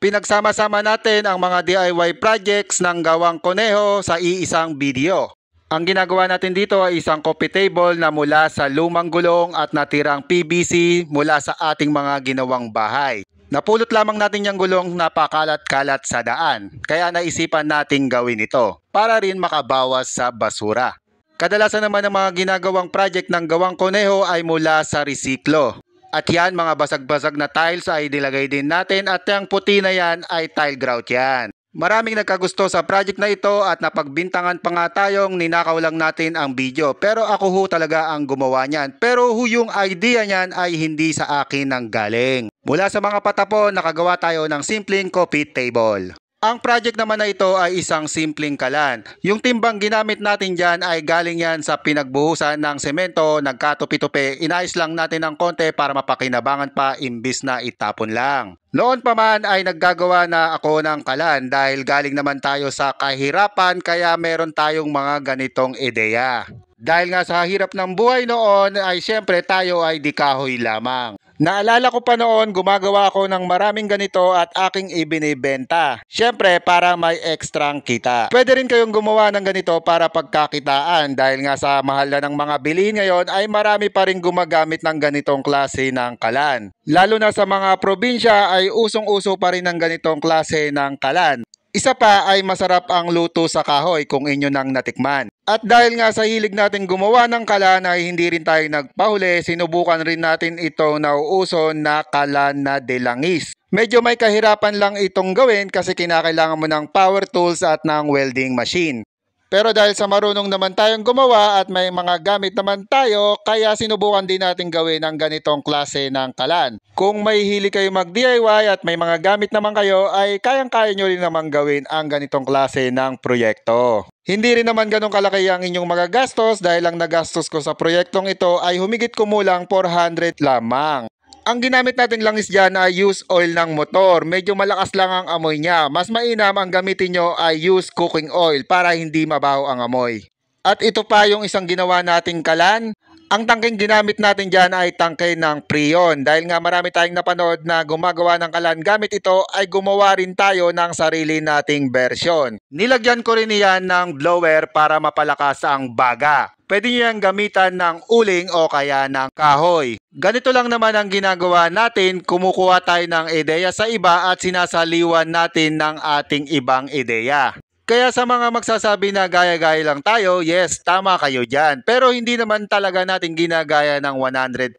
Pinagsama-sama natin ang mga DIY projects ng gawang kuneho sa iisang video. Ang ginagawa natin dito ay isang coffee table na mula sa lumang gulong at natirang PVC mula sa ating mga ginawang bahay. Napulot lamang natin yung gulong na pakalat-kalat sa daan, kaya naisipan nating gawin ito para rin makabawas sa basura. Kadalasan naman ng mga ginagawang project ng gawang kuneho ay mula sa resiklo. At yan, mga basag-basag na tiles ay nilagay din natin at yung puti na yan ay tile grout yan. Maraming nagkagusto sa project na ito at napagbintangan pa nga tayong ninakaw lang natin ang video. Pero ako ho talaga ang gumawa niyan. Pero yung idea niyan ay hindi sa akin nang galing. Mula sa mga patapon, nakagawa tayo ng simpleng coffee table. Ang project naman na ito ay isang simpleng kalan. Yung timbang ginamit natin dyan ay galing yan sa pinagbuhusan ng semento, nagkatupi-tupi, inayos lang natin ng konti para mapakinabangan pa imbis na itapon lang. Noon pa man ay naggagawa na ako ng kalan dahil galing naman tayo sa kahirapan kaya meron tayong mga ganitong ideya. Dahil nga sa hirap ng buhay noon ay syempre tayo ay di kahoy lamang. Naalala ko pa noon, gumagawa ako ng maraming ganito at aking ibinibenta. Siyempre, para may ekstrang kita. Pwede rin kayong gumawa ng ganito para pagkakitaan dahil nga sa mahal na ng mga bilihin ngayon ay marami pa rin gumagamit ng ganitong klase ng kalan. Lalo na sa mga probinsya ay usong-uso pa rin ng ganitong klase ng kalan. Isa pa ay masarap ang luto sa kahoy kung inyo nang natikman. At dahil nga sa hilig natin gumawa ng kalan ay hindi rin tayo nagpahuli, sinubukan rin natin itong nauuso na kalan na delangis. Medyo may kahirapan lang itong gawin kasi kinakailangan mo ng power tools at ng welding machine. Pero dahil sa marunong naman tayong gumawa at may mga gamit naman tayo, kaya sinubukan din natin gawin ang ganitong klase ng kalan. Kung may hili kayo mag-DIY at may mga gamit naman kayo, ay kayang-kaya nyo rin naman gawin ang ganitong klase ng proyekto. Hindi rin naman ganun kalaki ang inyong magagastos dahil ang nagastos ko sa proyektong ito ay humigit kumulang 400 lamang. Ang ginamit natin langis dyan ay used oil ng motor. Medyo malakas lang ang amoy niya. Mas mainam ang gamitin nyo ay used cooking oil para hindi mabaho ang amoy. At ito pa yung isang ginawa nating kalan. Ang tangkeng ginamit natin dyan ay tangke ng Freon. Dahil nga marami tayong napanood na gumagawa ng kalan gamit ito ay gumawa rin tayo ng sarili nating version. Nilagyan ko rin yan ng blower para mapalakas ang baga. Pwede nyo yan gamitan ng uling o kaya ng kahoy. Ganito lang naman ang ginagawa natin, kumukuha tayo ng ideya sa iba at sinasaliwan natin ng ating ibang ideya. Kaya sa mga magsasabi na gaya-gaya lang tayo, yes, tama kayo dyan. Pero hindi naman talaga natin ginagaya ng 100%.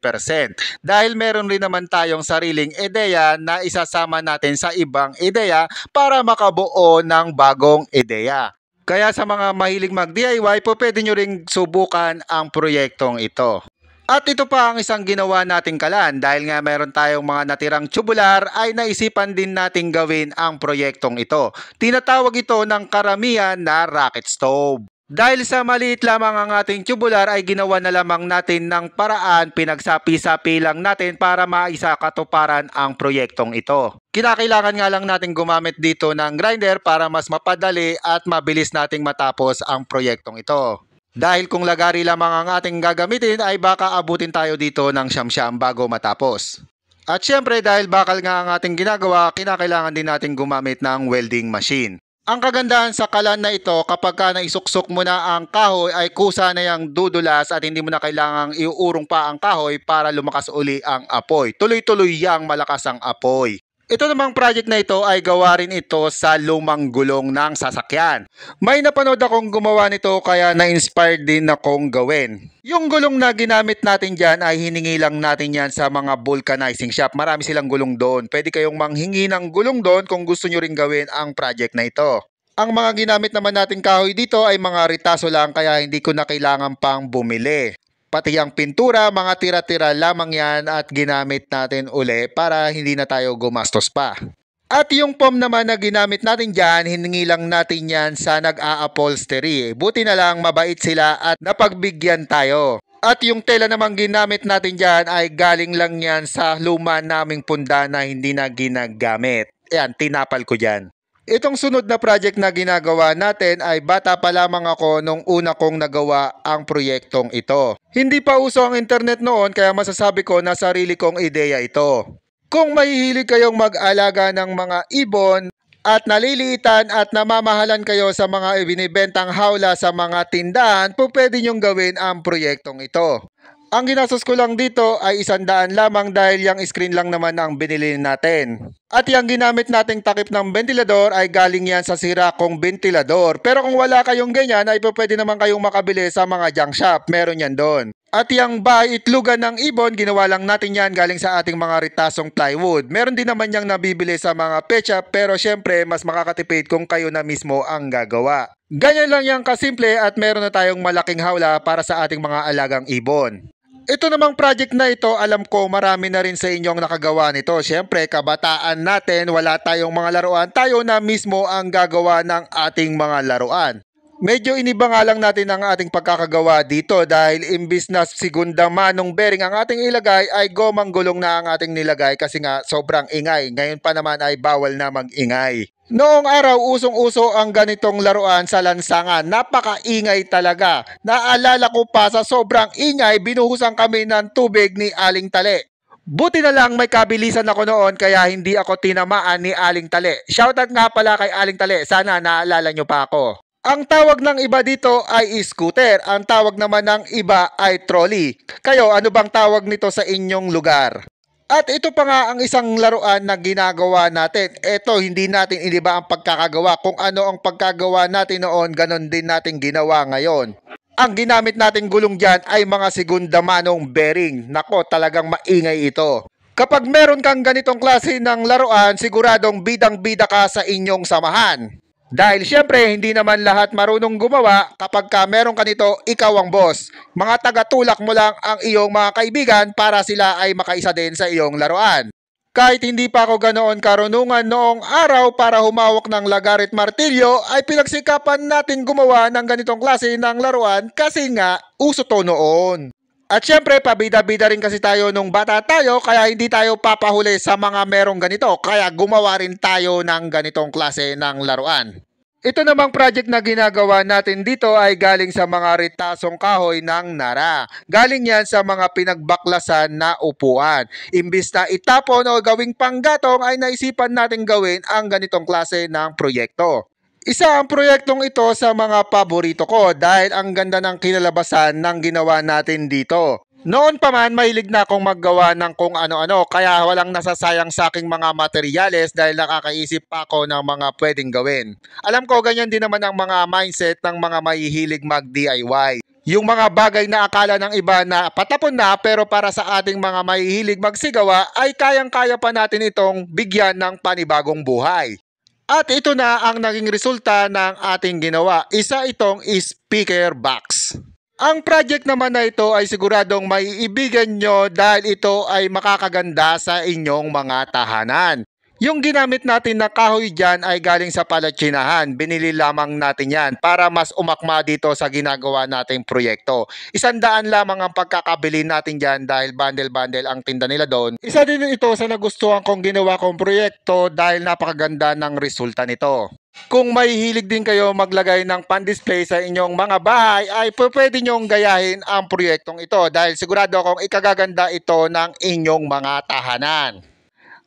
Dahil meron rin naman tayong sariling ideya na isasama natin sa ibang ideya para makabuo ng bagong ideya. Kaya sa mga mahilig mag-DIY po, pwede nyo ring subukan ang proyektong ito. At ito pa ang isang ginawa nating kalan dahil nga meron tayong mga natirang tubular ay naisipan din nating gawin ang proyektong ito. Tinatawag ito ng karamihan na rocket stove. Dahil sa maliit lamang ang ating tubular ay ginawa na lamang natin ng paraan, pinagsapi-sapi lang natin para maisakatuparan ang proyektong ito. Kinakailangan nga lang natin gumamit dito ng grinder para mas mapadali at mabilis nating matapos ang proyektong ito. Dahil kung lagari lamang ang ating gagamitin ay baka abutin tayo dito ng siyam-siyam bago matapos. At syempre dahil bakal nga ang ating ginagawa, kinakailangan din natin gumamit ng welding machine. Ang kagandahan sa kalan na ito, kapag ka naisuksok mo na ang kahoy ay kusa na yung dudulas at hindi mo na kailangang iuurong pa ang kahoy para lumakas uli ang apoy. Tuloy-tuloy yang malakas ang apoy. Ito namang project na ito ay gawa rin ito sa lumang gulong ng sasakyan. May napanood akong gumawa nito kaya na-inspired din akong gawin. Yung gulong na ginamit natin dyan ay hiningi lang natin yan sa mga vulcanizing shop. Marami silang gulong doon. Pwede kayong manghingi ng gulong doon kung gusto nyo rin gawin ang project na ito. Ang mga ginamit naman natin kahoy dito ay mga ritaso lang kaya hindi ko na kailangan pang bumili. Pati ang pintura, mga tira-tira lamang yan at ginamit natin uli para hindi na tayo gumastos pa. At yung foam naman na ginamit natin dyan, hiningi lang natin yan sa nag-a-upholstery. Buti na lang mabait sila at napagbigyan tayo. At yung tela namang ginamit natin dyan ay galing lang yan sa luma naming punda na hindi na ginagamit. Ayan, tinapal ko dyan. Itong sunod na project na ginagawa natin ay bata pa lamang ako nung una kong nagawa ang proyektong ito. Hindi pa uso ang internet noon kaya masasabi ko na sarili kong ideya ito. Kung mahihilig kayong mag-alaga ng mga ibon at naliliitan at namamahalan kayo sa mga ibinibentang hawla sa mga tindahan, po pwede nyong gawin ang proyektong ito. Ang ginastos ko lang dito ay 100 lamang dahil yung screen lang naman ang binili natin. At yung ginamit nating takip ng ventilador ay galing yan sa sira kong ventilador. Pero kung wala kayong ganyan ay pwede naman kayong makabili sa mga junk shop. Meron yan doon. At yung bahay itlugan ng ibon, ginawa lang natin yan galing sa ating mga ritasong plywood. Meron din naman yang nabibili sa mga pet shop pero syempre mas makakatipid kung kayo na mismo ang gagawa. Ganyan lang yang kasimple at meron na tayong malaking hawla para sa ating mga alagang ibon. Ito namang project na ito, alam ko marami na rin sa inyong nakagawa nito. Siyempre, kabataan natin, wala tayong mga laruan. Tayo na mismo ang gagawa ng ating mga laruan. Medyo iniba nga lang natin ang ating pagkakagawa dito dahil imbis na segunda manong bearing ang ating ilagay ay gomang gulong na ang ating nilagay kasi nga sobrang ingay. Ngayon pa naman ay bawal na mag-ingay. Noong araw, usong-uso ang ganitong laruan sa lansangan. Napakaingay talaga. Naalala ko pa sa sobrang ingay, binuhusan kami ng tubig ni Aling Tale. Buti na lang may kabilisan ako noon kaya hindi ako tinamaan ni Aling Tale. Shoutout nga pala kay Aling Tale. Sana naalala nyo pa ako. Ang tawag ng iba dito ay scooter. Ang tawag naman ng iba ay trolley. Kayo, ano bang tawag nito sa inyong lugar? At ito pa nga ang isang laruan na ginagawa natin. Ito, hindi natin iniba ang pagkakagawa. Kung ano ang pagkagawa natin noon, ganon din natin ginawa ngayon. Ang ginamit nating gulong dyan ay mga segunda manong bearing. Nako, talagang maingay ito. Kapag meron kang ganitong klase ng laruan, siguradong bidang-bida ka sa inyong samahan. Dahil syempre, hindi naman lahat marunong gumawa. Kapag ka meron ka nito, ikaw ang boss. Mga tagatulak mo lang ang iyong mga kaibigan para sila ay makaisa din sa iyong laruan. Kahit hindi pa ako ganoon karunungan noong araw para humawak ng lagar at martilyo, ay pinagsikapan natin gumawa ng ganitong klase ng laruan kasi nga uso to noon. At syempre, pabida-bida rin kasi tayo nung bata tayo kaya hindi tayo papahuli sa mga merong ganito. Kaya gumawa rin tayo ng ganitong klase ng laruan. Ito namang project na ginagawa natin dito ay galing sa mga ritasong kahoy ng Nara. Galing yan sa mga pinagbaklasan na upuan. Imbis na itapon o gawing panggatong ay naisipan natin gawin ang ganitong klase ng proyekto. Isa ang proyektong ito sa mga paborito ko dahil ang ganda ng kinalabasan ng ginawa natin dito. Noon pa man, mahilig na akong maggawa ng kung ano-ano kaya walang nasasayang sa aking mga materyales dahil nakakaisip pa ako ng mga pwedeng gawin. Alam ko ganyan din naman ang mga mindset ng mga mahihilig mag-DIY. Yung mga bagay na akala ng iba na patapon na pero para sa ating mga mahihilig magsigawa ay kayang-kaya pa natin itong bigyan ng panibagong buhay. At ito na ang naging resulta ng ating ginawa. Isa itong speaker box. Ang project naman na ito ay siguradong maiibigan nyo dahil ito ay makakaganda sa inyong mga tahanan. Yung ginamit natin na kahoy dyan ay galing sa palatsinahan. Binili lamang natin yan para mas umakma dito sa ginagawa nating proyekto. 100 lamang ang pagkakabili natin dyan dahil bundle-bundle ang tinda nila doon. Isa din ito sa nagustuhan kong ginawa kong proyekto dahil napakaganda ng resulta nito. Kung mahihilig din kayo maglagay ng pan-display sa inyong mga bahay ay pwede nyong gayahin ang proyektong ito dahil sigurado akong ikagaganda ito ng inyong mga tahanan.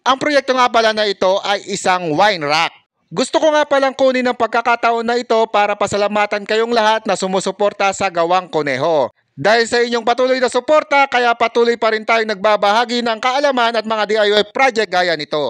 Ang proyekto nga pala na ito ay isang wine rack. Gusto ko nga palang kunin ang pagkakataon na ito para pasalamatan kayong lahat na sumusuporta sa Gawang Kuneho. Dahil sa inyong patuloy na suporta, kaya patuloy pa rin tayong nagbabahagi ng kaalaman at mga DIY project gaya nito.